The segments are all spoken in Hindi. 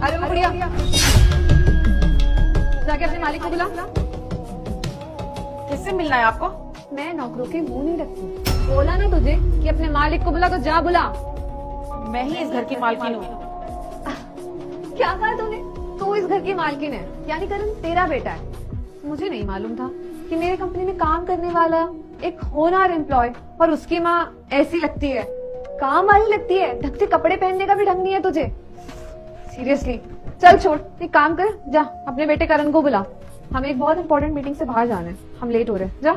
अरे वो बढ़िया, जाके अपने मालिक को बुला। किससे मिलना है आपको? मैं नौकरों के मुंह नहीं रखती। बोला ना तुझे कि अपने मालिक को बुला, तो जा बुला। मैं ही इस घर की मालकिन हूँ। क्या कहा तूने? तू इस घर की मालकिन है, यानी करण तेरा बेटा है। मुझे नहीं मालूम था कि मेरे कंपनी में काम करने वाला एक होनहार एम्प्लॉय और उसकी माँ ऐसी लगती है, काम वाली लगती है। ढंग से कपड़े पहनने का भी ढंग नहीं है तुझे। सीरियसली, चल छोड़, एक काम कर, जा अपने बेटे करण को बुला। हमें एक बहुत इंपॉर्टेंट मीटिंग से बाहर जाना है, हम लेट हो रहे हैं। जा।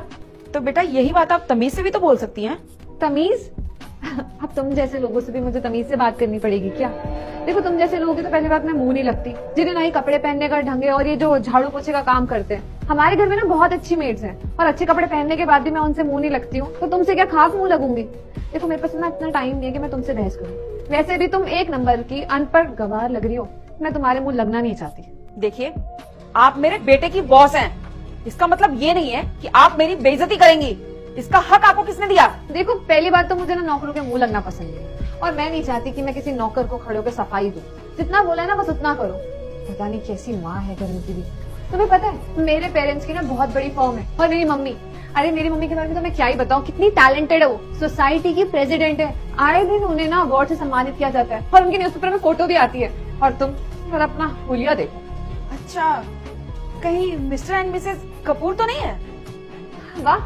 तो बेटा यही बात आप तमीज से भी तो बोल सकती हैं। तमीज? अब तुम जैसे लोगों से भी मुझे तमीज से बात करनी पड़ेगी क्या? देखो, तुम जैसे लोगों की तो पहली बात मैं मुंह नहीं लगती, जिन्हें ना ही कपड़े पहनने का ढंग है और ये जो झाड़ू पोछे का काम करते हैं। हमारे घर में ना बहुत अच्छी मेड्स हैं और अच्छे कपड़े पहनने के बाद भी मैं उनसे मुंह नहीं लगती हूँ, तो तुमसे क्या खास मुंह लगूंगी? देखो, मेरे पास ना इतना टाइम नहीं है कि मैं तुमसे बहस करूँ। वैसे भी तुम एक नंबर की अनपढ़ गवार लग रही हो, मैं तुम्हारे मुंह लगना नहीं चाहती। देखिए, आप मेरे बेटे की बॉस हैं, इसका मतलब ये नहीं है कि आप मेरी बेइज्जती करेंगी। इसका हक आपको किसने दिया? देखो, पहली बात तो मुझे ना नौकरों के मुंह लगना पसंद है और मैं नहीं चाहती कि मैं किसी नौकर को खड़े होकर सफाई दूं। जितना बोला है ना बस उतना करो। पता नहीं कैसी माँ है घर की भी। तुम्हें पता है, मेरे पेरेंट्स की ना बहुत बड़ी फर्म है और मेरी मम्मी, अरे मेरी मम्मी के बारे में तो मैं क्या ही बताऊं, कितनी टैलेंटेड है वो। सोसाइटी की प्रेसिडेंट है, आए दिन उन्हें ना अवार्ड से सम्मानित किया जाता है और उनके न्यूज़पेपर में फोटो भी आती है। और तुम और अपना हुलिया देखो। अच्छा, कहीं मिस्टर एंड मिसेस कपूर तो नहीं है? वाह,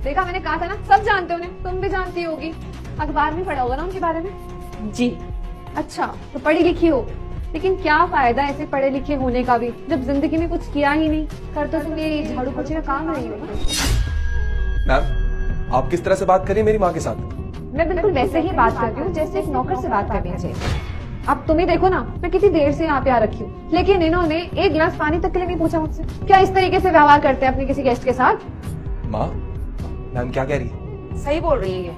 देखा, मैंने कहा था ना, सब जानते हो उन्हें। तुम भी जानती होगी, अखबार में पढ़ा होगा ना उनके बारे में। जी। अच्छा, तो पढ़ी लिखी हो, लेकिन क्या फायदा ऐसे पढ़े लिखे होने का भी जब जिंदगी में कुछ किया ही नहीं। कर तो तुम ये झाड़ू पोछे का काम रही हो। मैम, आप किस तरह से बात करिए मेरी माँ के साथ? मैं बिल्कुल वैसे ही बात कर रही हूँ जैसे एक नौकर से बात करनी चाहिए। अब तुम ही देखो ना, मैं कितनी देर से यहाँ पे आ रखी हूँ, लेकिन इन्होंने एक गिलास पानी तक के लिए नहीं पूछा मुझसे। क्या इस तरीके से व्यवहार करते हैं अपने किसी गेस्ट के साथ? माँ, मैम क्या कह रही है? सही बोल रही है ये,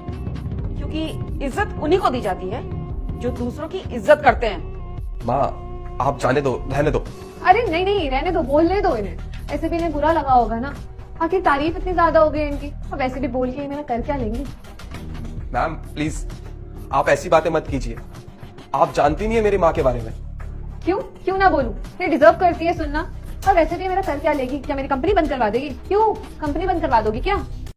क्योंकि इज्जत उन्हीं को दी जाती है जो दूसरों की इज्जत करते हैं। माँ, आप जाने दो, रहने दो। अरे नहीं नहीं, रहने दो, बोलने दो इन्हें। ऐसे भी इन्हें बुरा लगा होगा ना, आखिर तारीफ इतनी ज्यादा हो गई इनकी, और वैसे भी बोल के मेरा कर क्या लेंगी। मैम प्लीज, आप ऐसी बातें मत कीजिए। आप जानती नहीं है मेरी माँ के बारे में। क्यों ना बोलूं? ये डिजर्व करती है सुनना। और वैसे भी मेरा कर क्या लेगी? क्या मेरी कंपनी बंद करवा देगी? क्यों, कंपनी बंद करवा दोगी क्या?